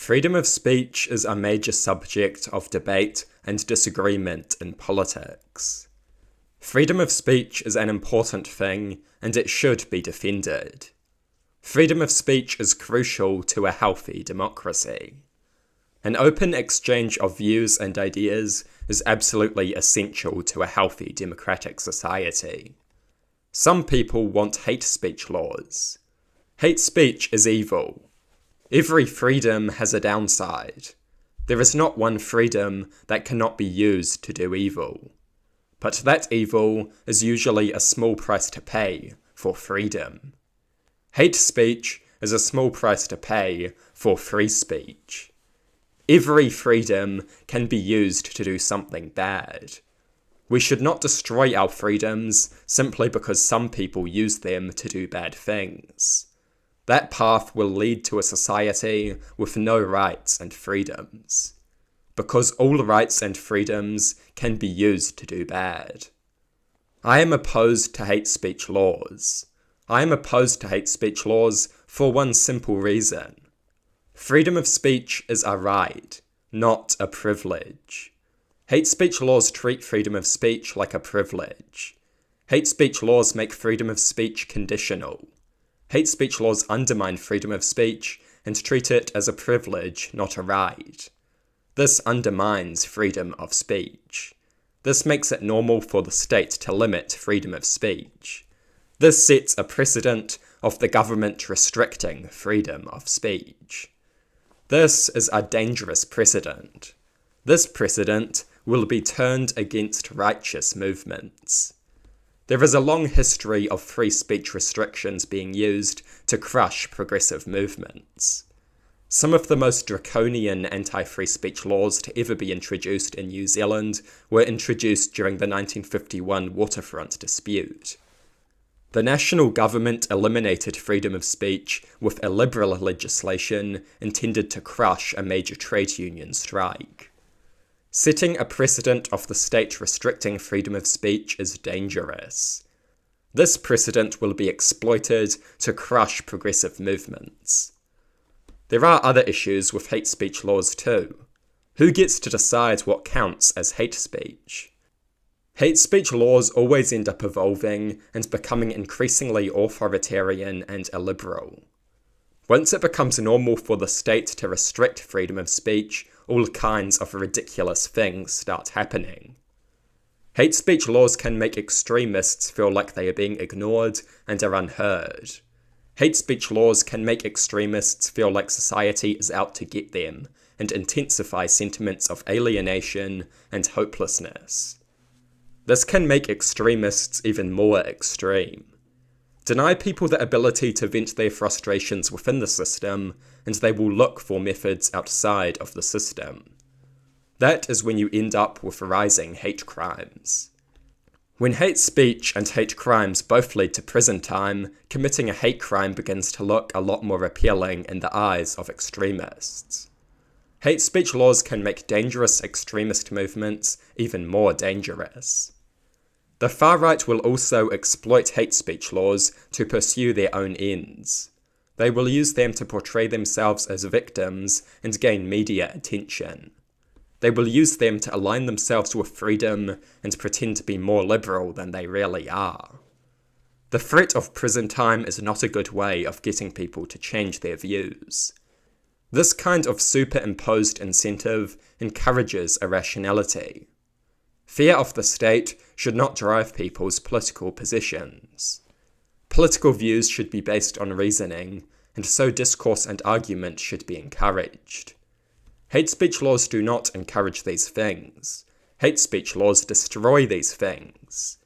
Freedom of speech is a major subject of debate and disagreement in politics. Freedom of speech is an important thing, and it should be defended. Freedom of speech is crucial to a healthy democracy. An open exchange of views and ideas is absolutely essential to a healthy democratic society. Some people want hate speech laws. Hate speech is evil. Every freedom has a downside. There is not one freedom that cannot be used to do evil. But that evil is usually a small price to pay for freedom. Hate speech is a small price to pay for free speech. Every freedom can be used to do something bad. We should not destroy our freedoms simply because some people use them to do bad things. That path will lead to a society with no rights and freedoms. Because all rights and freedoms can be used to do bad. I am opposed to hate speech laws. I am opposed to hate speech laws for one simple reason. Freedom of speech is a right, not a privilege. Hate speech laws treat freedom of speech like a privilege. Hate speech laws make freedom of speech conditional. Hate speech laws undermine freedom of speech and treat it as a privilege, not a right. This undermines freedom of speech. This makes it normal for the state to limit freedom of speech. This sets a precedent of the government restricting freedom of speech. This is a dangerous precedent. This precedent will be turned against righteous movements. There is a long history of free speech restrictions being used to crush progressive movements. Some of the most draconian anti-free speech laws to ever be introduced in New Zealand were introduced during the 1951 waterfront dispute. The national government eliminated freedom of speech with illiberal legislation intended to crush a major trade union strike. Setting a precedent of the state restricting freedom of speech is dangerous. This precedent will be exploited to crush progressive movements. There are other issues with hate speech laws too. Who gets to decide what counts as hate speech? Hate speech laws always end up evolving and becoming increasingly authoritarian and illiberal. Once it becomes normal for the state to restrict freedom of speech, all kinds of ridiculous things start happening. Hate speech laws can make extremists feel like they are being ignored and are unheard. Hate speech laws can make extremists feel like society is out to get them and intensify sentiments of alienation and hopelessness. This can make extremists even more extreme. Deny people the ability to vent their frustrations within the system, and they will look for methods outside of the system. That is when you end up with rising hate crimes. When hate speech and hate crimes both lead to prison time, committing a hate crime begins to look a lot more appealing in the eyes of extremists. Hate speech laws can make dangerous extremist movements even more dangerous. The far right will also exploit hate speech laws to pursue their own ends. They will use them to portray themselves as victims and gain media attention. They will use them to align themselves with freedom and pretend to be more liberal than they really are. The threat of prison time is not a good way of getting people to change their views. This kind of superimposed incentive encourages irrationality. Fear of the state should not drive people's political positions. Political views should be based on reasoning, and so discourse and argument should be encouraged. Hate speech laws do not encourage these things. Hate speech laws destroy these things.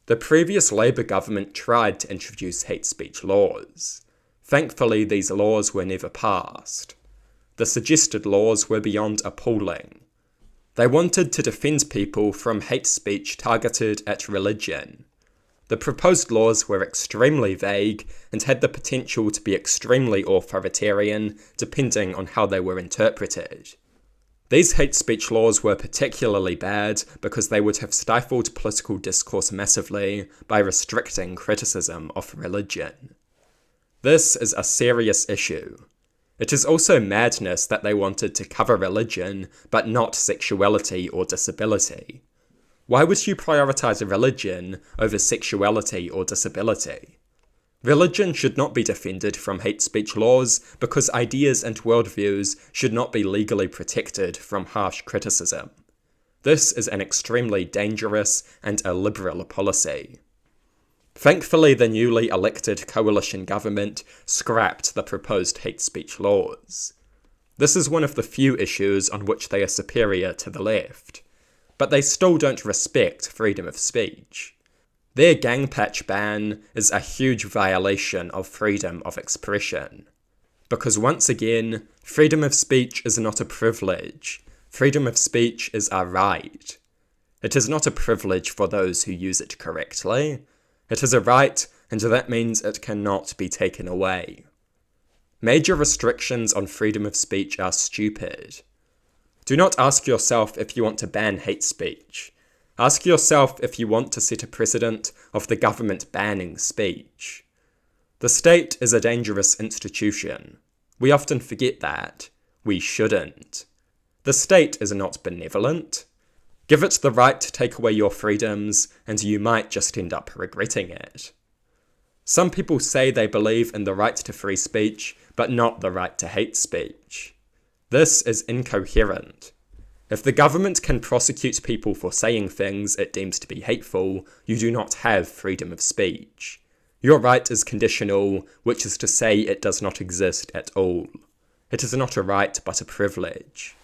The previous Labour government tried to introduce hate speech laws. Thankfully, these laws were never passed. The suggested laws were beyond appalling. They wanted to defend people from hate speech targeted at religion. The proposed laws were extremely vague and had the potential to be extremely authoritarian depending on how they were interpreted. These hate speech laws were particularly bad because they would have stifled political discourse massively by restricting criticism of religion. This is a serious issue. It is also madness that they wanted to cover religion, but not sexuality or disability. Why would you prioritize religion over sexuality or disability? Religion should not be defended from hate speech laws because ideas and worldviews should not be legally protected from harsh criticism. This is an extremely dangerous and illiberal policy. Thankfully, the newly elected coalition government scrapped the proposed hate speech laws. This is one of the few issues on which they are superior to the left, but they still don't respect freedom of speech. Their gang patch ban is a huge violation of freedom of expression. Because once again, freedom of speech is not a privilege. Freedom of speech is a right. It is not a privilege for those who use it correctly. It is a right, and that means it cannot be taken away. Major restrictions on freedom of speech are stupid. Do not ask yourself if you want to ban hate speech. Ask yourself if you want to set a precedent of the government banning speech. The state is a dangerous institution. We often forget that. We shouldn't. The state is not benevolent. Give it the right to take away your freedoms, and you might just end up regretting it. Some people say they believe in the right to free speech, but not the right to hate speech. This is incoherent. If the government can prosecute people for saying things it deems to be hateful, you do not have freedom of speech. Your right is conditional, which is to say it does not exist at all. It is not a right, but a privilege.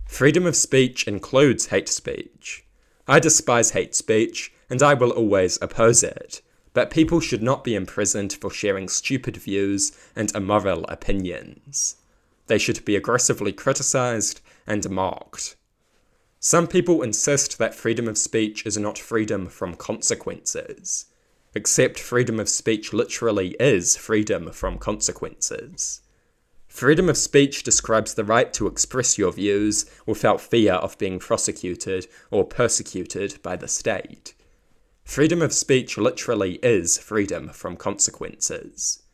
Freedom of speech includes hate speech. I despise hate speech, and I will always oppose it, but people should not be imprisoned for sharing stupid views and immoral opinions. They should be aggressively criticized and mocked. Some people insist that freedom of speech is not freedom from consequences, except freedom of speech literally is freedom from consequences. Freedom of speech describes the right to express your views without fear of being prosecuted or persecuted by the state. Freedom of speech literally is freedom from consequences.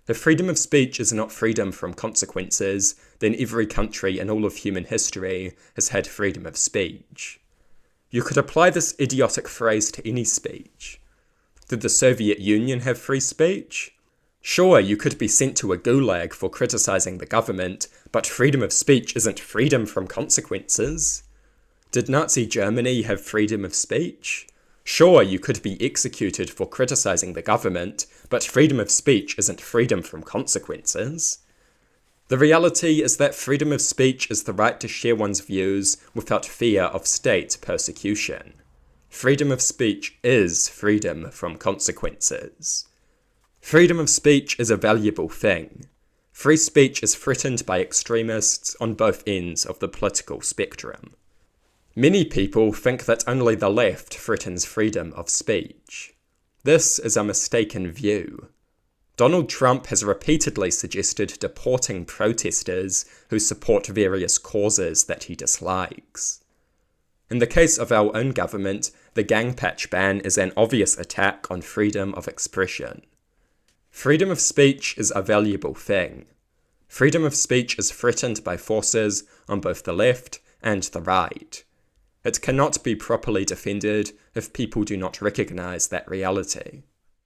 If freedom of speech is not freedom from consequences, then every country in all of human history has had freedom of speech. You could apply this idiotic phrase to any speech. Did the Soviet Union have free speech? Sure, you could be sent to a gulag for criticizing the government, but freedom of speech isn't freedom from consequences. Did Nazi Germany have freedom of speech? Sure, you could be executed for criticizing the government, but freedom of speech isn't freedom from consequences. The reality is that freedom of speech is the right to share one's views without fear of state persecution. Freedom of speech is freedom from consequences. Freedom of speech is a valuable thing. Free speech is threatened by extremists on both ends of the political spectrum. Many people think that only the left threatens freedom of speech. This is a mistaken view. Donald Trump has repeatedly suggested deporting protesters who support various causes that he dislikes. In the case of our own government, the gang patch ban is an obvious attack on freedom of expression. Freedom of speech is a valuable thing. Freedom of speech is threatened by forces on both the left and the right. It cannot be properly defended if people do not recognize that reality.